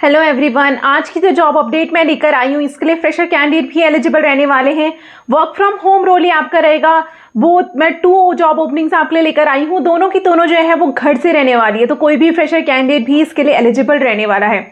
Hello everyone, आज की जो जॉब अपडेट मैं लेकर आई हूँ इसके लिए फ्रेशर कैंडिडेट भी एलिजिबल रहने वाले हैं। वर्क फ्रॉम होम रोल ही आपका रहेगा। वो मैं 2 जॉब ओपनिंग्स आपके लिए लेकर आई हूँ, दोनों की दोनों जो है वो घर से रहने वाली है, तो कोई भी फ्रेशर कैंडिडेट भी इसके लिए एलिजिबल रहने वाला है।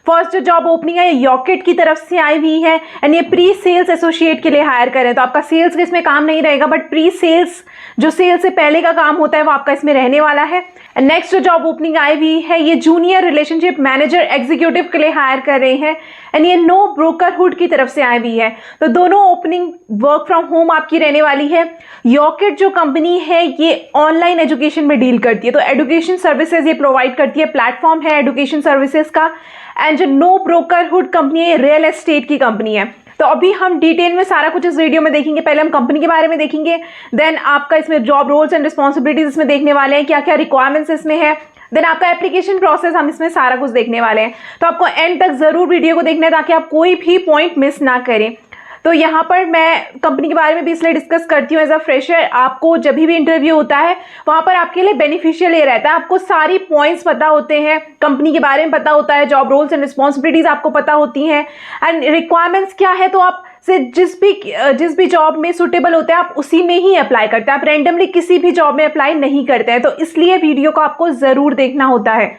फर्स्ट जो जॉब ओपनिंग है यॉकेट की तरफ से आई हुई है एंड ये प्री सेल्स एसोसिएट के लिए हायर कर रहे हैं। तो आपका सेल्स का इसमें काम नहीं रहेगा, बट प्री सेल्स जो सेल्स से पहले का काम होता है वो आपका इसमें रहने वाला है। नेक्स्ट जो जॉब ओपनिंग आई हुई है ये जूनियर रिलेशनशिप मैनेजर एग्जीक्यूटिव के लिए हायर कर रहे हैं एंड ये नो ब्रोकरहुड की तरफ से आई हुई है। तो दोनों ओपनिंग वर्क फ्रॉम होम आपकी रहने वाली है। यॉकेट जो कंपनी है ये ऑनलाइन एजुकेशन में डील करती है, तो एजुकेशन सर्विसेज ये प्रोवाइड करती है, प्लेटफॉर्म है एजुकेशन सर्विसेज का। एंड जो नो ब्रोकरहुड कंपनी है ये रियल एस्टेट की कंपनी है। तो अभी हम डिटेल में सारा कुछ इस वीडियो में देखेंगे। पहले हम कंपनी के बारे में देखेंगे, देन आपका इसमें जॉब रोल्स एंड रिस्पॉन्सिबिलिटीज इसमें देखने वाले हैं, क्या क्या रिक्वायरमेंट्स इसमें है, देन आपका एप्लीकेशन प्रोसेस हम इसमें सारा कुछ देखने वाले हैं। तो आपको एंड तक जरूर वीडियो को देखना है ताकि आप कोई भी पॉइंट मिस ना करें। तो यहाँ पर मैं कंपनी के बारे में भी इसलिए डिस्कस करती हूँ एज अ फ्रेशर। आपको जब भी इंटरव्यू होता है वहाँ पर आपके लिए बेनिफिशियल ये रहता है, आपको सारी पॉइंट्स पता होते हैं, कंपनी के बारे में पता होता है, जॉब रोल्स एंड रिस्पॉन्सिबिलिटीज आपको पता होती हैं एंड रिक्वायरमेंट्स क्या है। तो आप से जिस भी जॉब में सुटेबल होते हैं आप उसी में ही अप्लाई करते हैं, आप रैंडमली किसी भी जॉब में अप्लाई नहीं करते हैं। तो इसलिए वीडियो को आपको ज़रूर देखना होता है।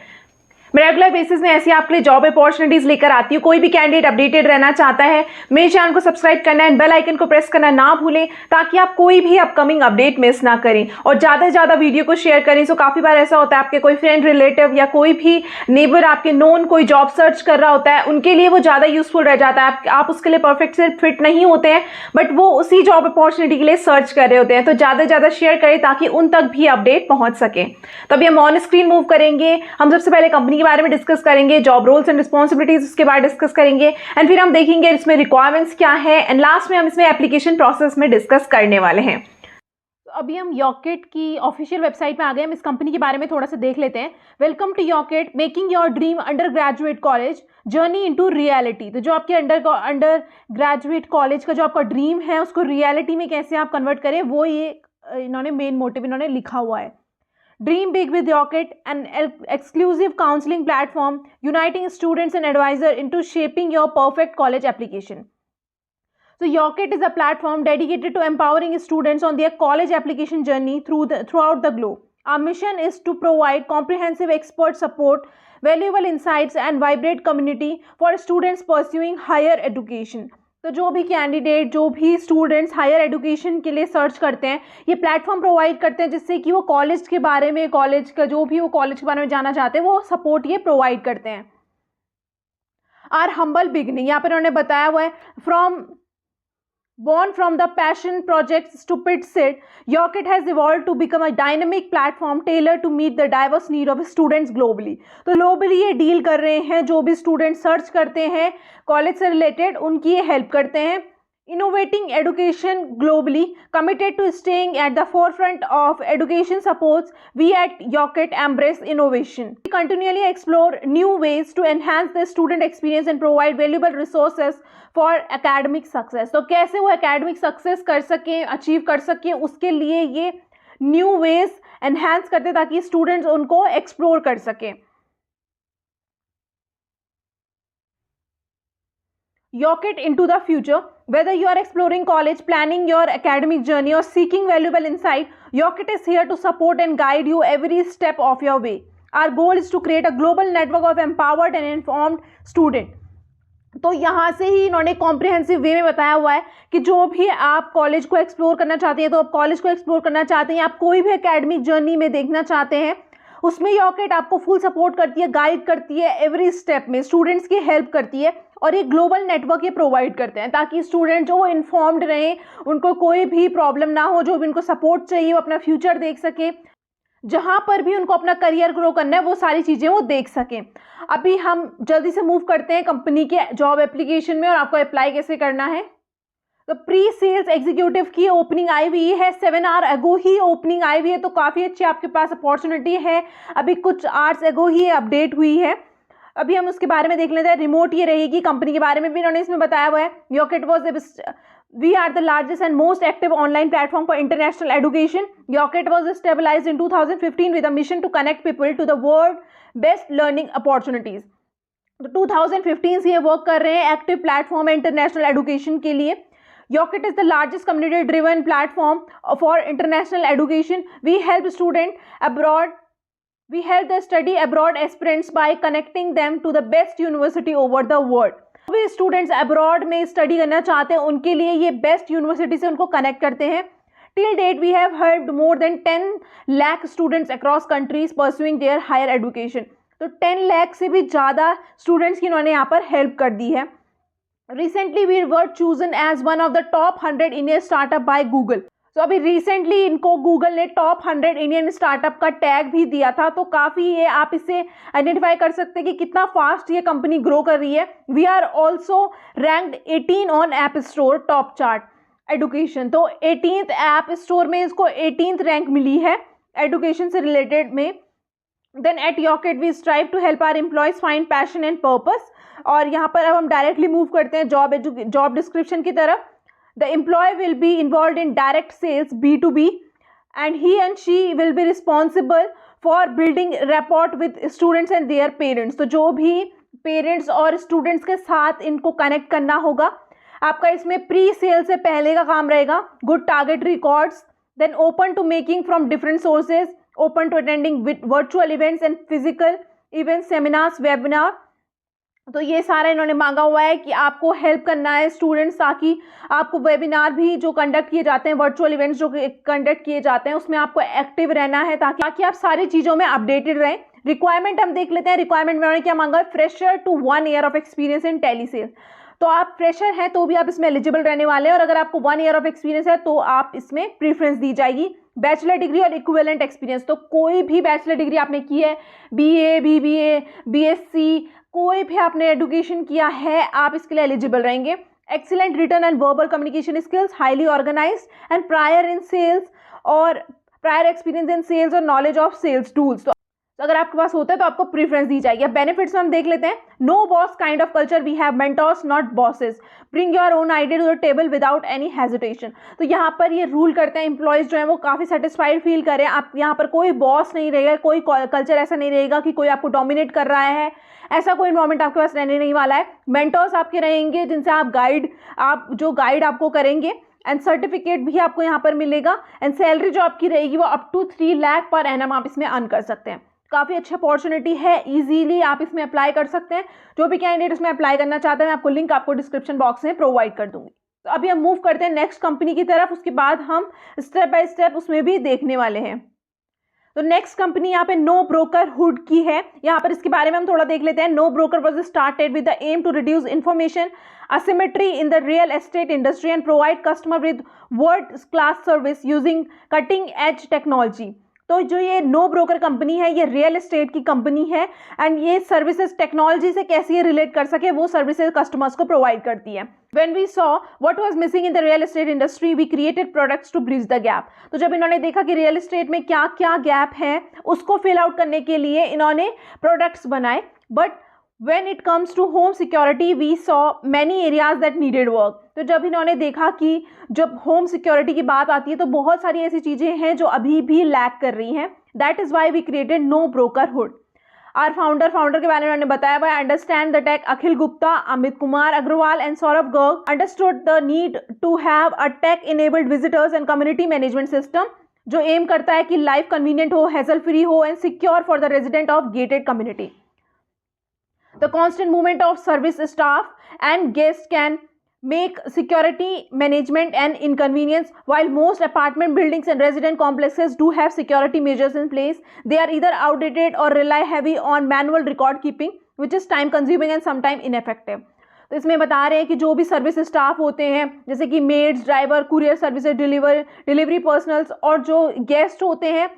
मैं रेगुलर बेसिस में ऐसी आपके लिए जॉब अपॉर्चुनिटीज लेकर आती हूँ। कोई भी कैंडिडेट अपडेटेड रहना चाहता है मेरे चैनल को सब्सक्राइब करना है, बेल आइकन को प्रेस करना ना भूलें ताकि आप कोई भी अपकमिंग अपडेट मिस ना करें और ज़्यादा से ज़्यादा वीडियो को शेयर करें। सो काफ़ी बार ऐसा होता है आपके कोई फ्रेंड रिलेटिव या कोई भी नेबर आपके नोन कोई जॉब सर्च कर रहा होता है, उनके लिए वो ज़्यादा यूजफुल रह जाता है। आप उसके लिए परफेक्ट से फिट नहीं होते हैं बट वो उसी जॉब अपॉर्चुनिटी के लिए सर्च कर रहे होते हैं, तो ज़्यादा से ज़्यादा शेयर करें ताकि उन तक भी अपडेट पहुँच सके। तो अभी हम ऑन स्क्रीन मूव करेंगे। हम सबसे पहले कंपनी के बारे में डिस्कस करेंगे, जॉब रोल्स एंड रिस्पॉन्सिबिलिटीज उसके बाद डिस्कस करेंगे एंड फिर हम देखेंगे इसमें रिक्वायरमेंट्स क्या है एंड लास्ट में हम इसमें एप्लीकेशन प्रोसेस में डिस्कस करने वाले हैं। तो अभी हम यॉकेट की ऑफिशियल वेबसाइट में आ गए। हम इस कंपनी के बारे में थोड़ा सा देख लेते हैं। Welcome to Yocket, making your dream undergraduate college journey into reality. तो जो आपके अंडर ग्रेजुएट कॉलेज का जो आपका ड्रीम है उसको रियलिटी में कैसे आप कन्वर्ट करें, वो ये इन्होंने मेन मोटिव इन्होंने लिखा हुआ है। Dream big with Yocket, an exclusive counseling platform uniting students and advisors into shaping your perfect college application. So Yocket is a platform dedicated to empowering students on their college application journey throughout the globe. Our mission is to provide comprehensive expert support, valuable insights and vibrant community for students pursuing higher education. तो जो भी candidate, जो भी students higher education के लिए search करते हैं ये प्लेटफॉर्म प्रोवाइड करते हैं जिससे कि वो कॉलेज के बारे में, कॉलेज का जो भी वो कॉलेज के बारे में जानना चाहते हैं वो सपोर्ट ये प्रोवाइड करते हैं। आर हम्बल बिगनिंग, यहाँ पर उन्होंने बताया हुआ है, born from the passion project Stupid Sit, Yocket has evolved to become a dynamic platform tailored to meet the diverse need of students globally. तो ग्लोबली ये डील कर रहे हैं, जो भी स्टूडेंट सर्च करते हैं कॉलेज से रिलेटेड उनकी ये हेल्प करते हैं। Innovating education globally, committed to staying at the forefront of education supports, we at Yocket embrace innovation. We continually explore new ways to enhance the student experience and provide valuable resources for academic success. तो कैसे वो academic success कर सकें, achieve कर सकें, उसके लिए ये new ways enhance करते हैं ताकि students उनको explore कर सकें। Yocket into the future. Whether you are exploring college, planning your academic journey or seeking valuable insight, Yocket is here to support and guide you every step of your way. Our goal is to create a global network of empowered and informed students. तो यहाँ से ही इन्होंने comprehensive वे में बताया हुआ है कि जो भी आप कॉलेज को एक्सप्लोर करना चाहते हैं, तो आप कॉलेज को एक्सप्लोर करना चाहते हैं, आप कोई भी एकेडमिक जर्नी में देखना चाहते हैं, उसमें यॉकेट आपको फुल सपोर्ट करती है, गाइड करती है एवरी स्टेप में, स्टूडेंट्स की हेल्प करती है और एक ग्लोबल नेटवर्क ये प्रोवाइड करते हैं ताकि स्टूडेंट जो इन्फॉर्म्ड रहें, उनको कोई भी प्रॉब्लम ना हो, जो भी उनको सपोर्ट चाहिए वो अपना फ्यूचर देख सके, जहाँ पर भी उनको अपना करियर ग्रो करना है वो सारी चीज़ें वो देख सकें। अभी हम जल्दी से मूव करते हैं कंपनी के जॉब एप्लीकेशन में और आपको अप्लाई कैसे करना है। तो प्री सेल्स एग्जीक्यूटिव की ओपनिंग आई हुई है, 7 आवर एगो ही ओपनिंग आई हुई है, तो काफ़ी अच्छी आपके पास अपॉर्चुनिटी है। अभी कुछ आवर्स एगो ही अपडेट हुई है। अभी हम उसके बारे में देख लेते हैं। रिमोट ये रहेगी, कंपनी के बारे में भी इन्होंने इसमें बताया हुआ है। Yocket we are the largest and most active online platform for international education. Yocket was established in 2015 with a mission to connect people to the world's best learning opportunities. तो 2015 से ये वर्क कर रहे हैं एक्टिव प्लेटफॉर्म है international education के लिए। Yocket is the largest community driven platform for international education. We help student abroad We help the study abroad aspirants by connecting them to the best university over the world. भी students abroad में study करना चाहते हैं उनके लिए ये best university से उनको कनेक्ट करते हैं। Till date we have helped more than 10 lakh students across countries pursuing their higher education. तो 10 लाख से भी ज़्यादा स्टूडेंट्स की इन्होंने यहाँ पर हेल्प कर दी है। Recently we were chosen as one of the top 100 Indian startup by Google. तो अभी रिसेंटली इनको गूगल ने टॉप 100 इंडियन स्टार्टअप का टैग भी दिया था। तो काफ़ी ये आप इससे आइडेंटिफाई कर सकते हैं कि कितना फास्ट ये कंपनी ग्रो कर रही है। We are also ranked 18 on app store top chart education. तो 18th ऐप स्टोर में इसको 18th रैंक मिली है एडुकेशन से रिलेटेड में। Then at Yocket we strive to help our employees find passion and purpose. और यहाँ पर अब हम डायरेक्टली मूव करते हैं जॉब डिस्क्रिप्शन की तरफ। The employee will be involved in direct sales B2B and he and she will be responsible for building rapport with students and their parents. तो जो भी पेरेंट्स और स्टूडेंट्स के साथ इनको कनेक्ट करना होगा, आपका इसमें प्री सेल से पहले का काम रहेगा। Good target records, then open to making from different sources, open to attending virtual events and physical events, seminars, webinar. तो ये सारा इन्होंने मांगा हुआ है कि आपको हेल्प करना है स्टूडेंट्स, ताकि आपको वेबिनार भी जो कंडक्ट किए जाते हैं, वर्चुअल इवेंट्स जो कंडक्ट किए जाते हैं, उसमें आपको एक्टिव रहना है ताकि आप सारी चीज़ों में अपडेटेड रहें। रिक्वायरमेंट हम देख लेते हैं। रिक्वायरमेंट में उन्होंने क्या मांगा है? Fresher to 1 year of experience in tele sales. तो आप फ्रेशर हैं तो भी आप इसमें एलिजिबल रहने वाले हैं, और अगर आपको 1 ईयर ऑफ एक्सपीरियंस है तो आप इसमें प्रीफरेंस दी जाएगी। बैचलर डिग्री और इक्विवेलेंट एक्सपीरियंस, तो कोई भी बैचलर डिग्री आपने की है, BA, BBA, BSc, कोई भी आपने एजुकेशन किया है, आप इसके लिए एलिजिबल रहेंगे। Excellent written and verbal communication skills, highly organized and prior in sales और प्रायर एक्सपीरियंस इन सेल्स और नॉलेज ऑफ सेल्स टूल्स। तो अगर आपके पास होता है तो आपको प्रीफरेंस दी जाएगी। अब बेनिफिट्स में हम देख लेते हैं। No boss kind of culture, we have mentors not bosses, bring your own idea to the table without any hesitation. तो यहाँ पर ये रूल करते हैं एम्प्लॉयज जो है वो काफ़ी सेटिस्फाइड फील करें। आप यहाँ पर कोई बॉस नहीं रहेगा, कोई कल्चर ऐसा नहीं रहेगा कि कोई आपको डोमिनेट कर रहा है, ऐसा कोई इन्वायरमेंट आपके पास रहने नहीं वाला है। मेंटोर्स आपके रहेंगे जिनसे आप गाइड आपको करेंगे, एंड सर्टिफिकेट भी आपको यहाँ पर मिलेगा। एंड सैलरी जो आपकी रहेगी वो up to 3 lakh per annum आप इसमें अर्न कर सकते हैं। काफ़ी अच्छी अपॉर्चुनिटी है, इजीली आप इसमें अप्लाई कर सकते हैं। जो भी कैंडिडेट इसमें अप्लाई करना चाहते हैं, मैं आपको लिंक आपको डिस्क्रिप्शन बॉक्स में प्रोवाइड कर दूंगी। तो अभी हम मूव करते हैं नेक्स्ट कंपनी की तरफ, उसके बाद हम स्टेप बाय स्टेप उसमें भी देखने वाले हैं। तो नेक्स्ट कंपनी यहाँ पे नो ब्रोकर हुड की है। यहाँ पर इसके बारे में हम थोड़ा देख लेते हैं। NoBroker was started with the aim to reduce information asymmetry in the real estate industry and provide customer with world class service using cutting edge technology। तो जो ये नो ब्रोकर कंपनी है, ये रियल एस्टेट की company है, and ये services technology से कैसे ये रिलेट कर सके वो सर्विसेज कस्टमर्स को प्रोवाइड करती है। When we saw what was missing in the real estate industry, we created products to bridge the gap। तो जब इन्होंने देखा कि रियल एस्टेट में क्या क्या गैप है, उसको फिल आउट करने के लिए इन्होंने प्रोडक्ट्स बनाए। But when it comes to home security, we saw many areas that needed work। तो जब इन्होंने देखा कि जब होम सिक्योरिटी की बात आती है तो बहुत सारी ऐसी चीज़ें हैं जो अभी भी लैक कर रही हैं। That is why we created NoBrokerHood. Our founder के बारे में उन्होंने बताया, by understand the tech, Akhil Gupta, Amit Kumar Agarwal and Saurabh Garg understood the need to have a tech enabled visitors and community management system, जो एम करता है कि लाइफ कन्वीनियंट हो, हैसल फ्री हो and secure for the resident of gated community. The constant movement of service staff and guests can make security management an inconvenience. While most apartment buildings and resident complexes do have security measures in place, they are either outdated or rely heavy on manual record keeping, which is time consuming and sometimes ineffective। तो इसमें बता रहे हैं कि जो भी service staff होते हैं, जैसे कि maids, driver, courier services, delivery personals, और जो गेस्ट होते हैं,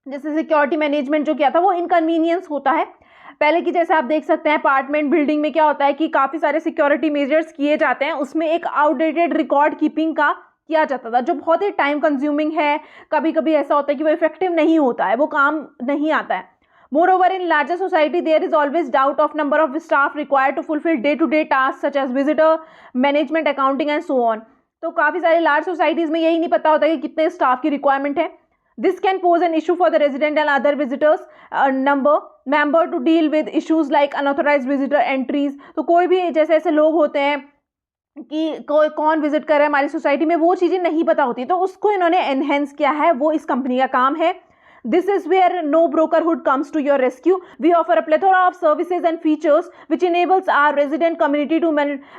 जैसे सिक्योरिटी मैनेजमेंट जो किया था, वो इनकन्वीनियंस होता है। पहले की जैसे आप देख सकते हैं अपार्टमेंट बिल्डिंग में क्या होता है कि काफ़ी सारे सिक्योरिटी मेजर्स किए जाते हैं, उसमें एक आउटडेटेड रिकॉर्ड कीपिंग का किया जाता था, जो बहुत ही टाइम कंज्यूमिंग है। कभी कभी ऐसा होता है कि वो इफेक्टिव नहीं होता है, वो काम नहीं आता है। Moreover, in larger society, there is always doubt of number of staff required to fulfill day-to-day tasks such as visitor management, accounting and so on। तो काफ़ी सारे लार्ज सोसाइटीज़ में यही नहीं पता होता कि कितने स्टाफ की रिक्वायरमेंट है। This can pose an issue for the resident and other visitors number member to deal with issues like unauthorized visitor entries. तो कोई भी जैसे ऐसे लोग होते हैं कि कोई कौन विजिट कर रहा है हमारी सोसाइटी में, वो चीज़ें नहीं पता होती, तो उसको इन्होंने एनहेंस किया है, वो इस कंपनी का काम है। This is where no brokerhood comes to your rescue. We offer a plethora of services and features which enables our resident community to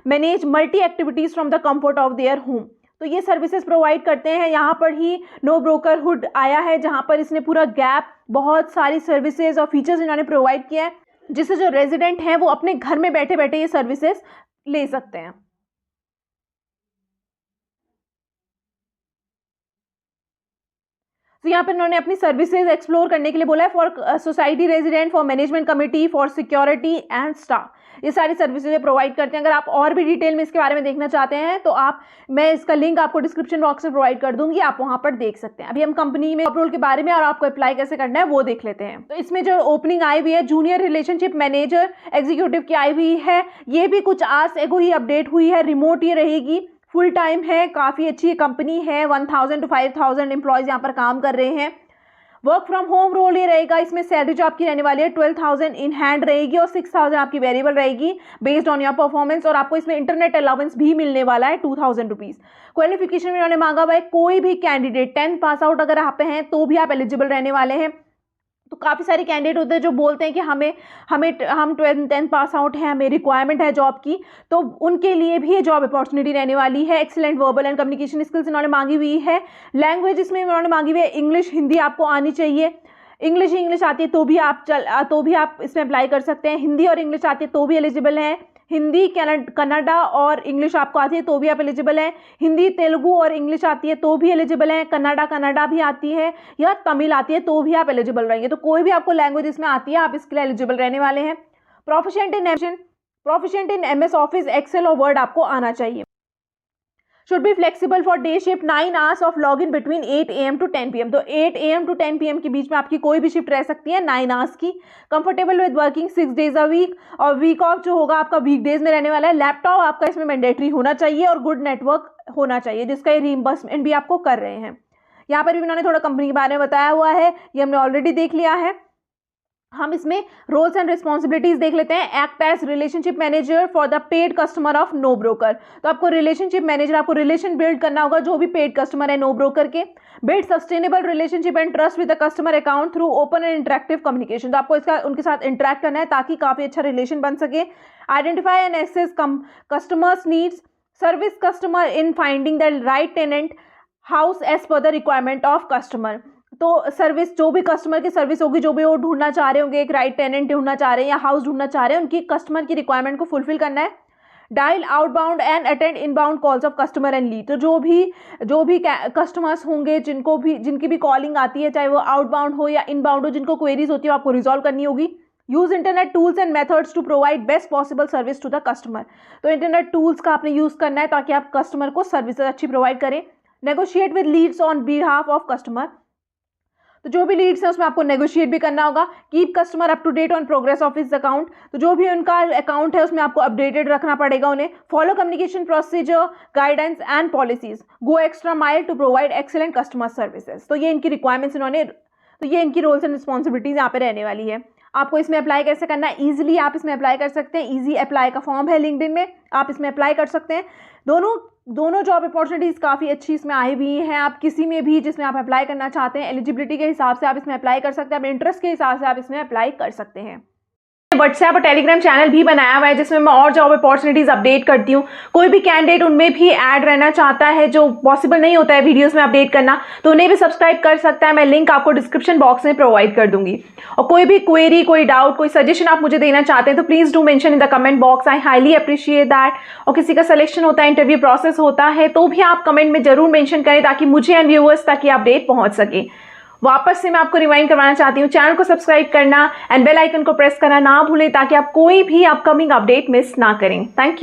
manage multi activities from the comfort of their home. तो ये services provide करते हैं। यहाँ पर ही no ब्रोकरहुड आया है, जहाँ पर इसने पूरा गैप बहुत सारी सर्विसेज और फीचर्स इन्होंने प्रोवाइड किया है, जिससे जो रेजिडेंट हैं वो अपने घर में बैठे बैठे ये सर्विसेज ले सकते हैं। तो यहाँ पर इन्होंने अपनी सर्विसेज एक्सप्लोर करने के लिए बोला है, for society resident, for management committee, for security and staff. ये सारी सर्विसेज प्रोवाइड करते हैं। अगर आप और भी डिटेल में इसके बारे में देखना चाहते हैं तो मैं इसका लिंक आपको डिस्क्रिप्शन बॉक्स में प्रोवाइड कर दूंगी, आप वहाँ पर देख सकते हैं। अभी हम कंपनी में रोल के बारे में और आपको अप्लाई कैसे करना है वो देख लेते हैं। तो इसमें जो ओपनिंग आई हुई है जूनियर रिलेशनशिप मैनेजर एग्जीक्यूटिव की आई हुई है, ये भी कुछ आवर्स एगो ही अपडेट हुई है। रिमोट ये रहेगी, फुल टाइम है, काफ़ी अच्छी कंपनी है। 1000 to 5000 एम्प्लॉयज़ यहाँ पर काम कर रहे हैं। वर्क फ्रॉम होम रोल ये रहेगा। इसमें सैलरी जो आपकी रहने वाली है 12,000 इन हैंड रहेगी और 6,000 आपकी वेरिएबल रहेगी बेस्ड ऑन योर परफॉर्मेंस। और आपको इसमें इंटरनेट अलाउंस भी मिलने वाला है 2,000 रुपीज़। क्वालिफिकेशन में उन्होंने मांगा हुआ है कोई भी कैंडिडेट 10 पास आउट अगर आप हैं तो भी आप एलिजिबल रहने वाले हैं। तो काफ़ी सारे कैंडिडेट होते हैं जो बोलते हैं कि हम 10 पास आउट हैं, हमें रिक्वायरमेंट है जॉब की, तो उनके लिए भी ये जॉब अपॉर्चुनिटी रहने वाली है। Excellent verbal and communication skills इन्होंने मांगी हुई है। लैंग्वेज इसमें उन्होंने मांगी हुई है इंग्लिश, हिंदी आपको आनी चाहिए। इंग्लिश आती है तो भी आप इसमें अप्लाई कर सकते हैं। हिंदी और इंग्लिश आती है तो भी एलिजिबल हैं। हिंदी कन्नड़ा और इंग्लिश आपको आती है तो भी आप एलिजिबल हैं। हिंदी तेलुगु और इंग्लिश आती है तो भी एलिजिबल हैं। कन्नड़ा भी आती है या तमिल आती है तो भी आप एलिजिबल रहेंगे। तो कोई भी आपको लैंग्वेज इसमें आती है आप इसके लिए एलिजिबल रहने वाले हैं। Proficient in MS office, excel और वर्ड आपको आना चाहिए। Should be flexible for day shift, 9 hours of log in between 8 AM to 10 PM। तो 8 AM to 10 PM के बीच में आपकी कोई भी शिफ्ट रह सकती है 9 hours की। Comfortable with working 6 days a week, और वीक ऑफ जो होगा आपका वीकडेज में रहने वाला है। लैपटॉप आपका इसमें मैंडेटरी होना चाहिए और गुड नेटवर्क होना चाहिए, जिसका ये रीइंबर्समेंट भी आपको कर रहे हैं। यहाँ पर भी उन्होंने थोड़ा कंपनी के बारे में बताया हुआ है, ये हमने ऑलरेडी देख लिया है। हम इसमें रोल्स एंड रिस्पॉन्सिबिलिटीज देख लेते हैं। Act as relationship manager for the paid customer of NoBroker. तो आपको रिलेशनशिप मैनेजर, आपको रिलेशन बिल्ड करना होगा जो भी पेड कस्टमर है नो ब्रोकर के। Build sustainable relationship and trust with the customer account through open and interactive communication. तो आपको उनके साथ इंटरेक्ट करना है ताकि काफ़ी अच्छा रिलेशन बन सके। Identify and access customers needs, service customer in finding the right tenant house as per the requirement of customer. तो सर्विस, जो भी कस्टमर की सर्विस होगी, जो भी वो ढूंढना चाह रहे होंगे, एक राइट टेनेंट ढूंढना चाह रहे हैं या हाउस ढूंढना चाह रहे हैं, उनकी कस्टमर की रिक्वायरमेंट को फुलफिल करना है। Dial outbound and attend inbound calls of customer and lead. तो जो भी कस्टमर्स होंगे जिनकी भी कॉलिंग आती है, चाहे वो आउटबाउंड हो या इनबाउंड हो, जिनको क्वेरीज होती है आपको रिजॉल्व करनी होगी। Use internet tools and methods to provide best possible service to the customer. तो इंटरनेट टूल्स का आपने यूज करना है ताकि आप कस्टमर को सर्विसेज अच्छी प्रोवाइड करें। Negotiate with Leeds on behalf of customer. तो जो भी लीड्स हैं उसमें आपको नेगोशिएट भी करना होगा। Keep customer up to date on progress of his account. तो जो भी उनका अकाउंट है उसमें आपको अपडेटेड रखना पड़ेगा उन्हें। Follow communication procedure, guidance and policies. Go extra mile to provide excellent customer services. तो ये इनकी रिक्वायरमेंट्स ये इनकी रोल्स एंड रिस्पॉन्सिबिलिटीज यहाँ पे रहने वाली है। आपको इसमें अप्लाई कैसे करना है, ईजिली आप इसमें अप्लाई कर सकते हैं। ईजी अप्लाई का फॉर्म है लिंक्डइन में, आप इसमें अप्लाई कर सकते हैं। दोनों जॉब अपॉर्चुनिटीज़ काफ़ी अच्छी इसमें आई हुई हैं। आप किसी में भी जिसमें आप अप्लाई करना चाहते हैं, एलिजिबिलिटी के हिसाब से आप इसमें अप्लाई कर सकते हैं, अपने इंटरेस्ट के हिसाब से आप इसमें अप्लाई कर सकते हैं। व्हाट्सएप और टेलीग्राम चैनल भी बनाया हुआ है जिसमें मैं और जॉब अपॉर्चुनिटीज अपडेट करती हूँ। कोई भी कैंडिडेट उनमें भी ऐड रहना चाहता है, जो पॉसिबल नहीं होता है वीडियोस में अपडेट करना, तो उन्हें भी सब्सक्राइब कर सकता है। मैं लिंक आपको डिस्क्रिप्शन बॉक्स में प्रोवाइड कर दूंगी। और कोई भी क्वेरी, कोई डाउट, कोई सजेशन आप मुझे देना चाहते हैं तो please do mention in the comment box. I highly appreciate that. और किसी का सिलेक्शन होता है, इंटरव्यू प्रोसेस होता है, तो भी आप कमेंट में जरूर मेंशन करें ताकि मुझे एंड व्यूअर्स तक ये अपडेट पहुंच सके। वापस से मैं आपको रिमाइंड करवाना चाहती हूँ, चैनल को सब्सक्राइब करना एंड बेल आइकन को प्रेस करना ना भूलें ताकि आप कोई भी अपकमिंग अपडेट मिस ना करें। Thank you.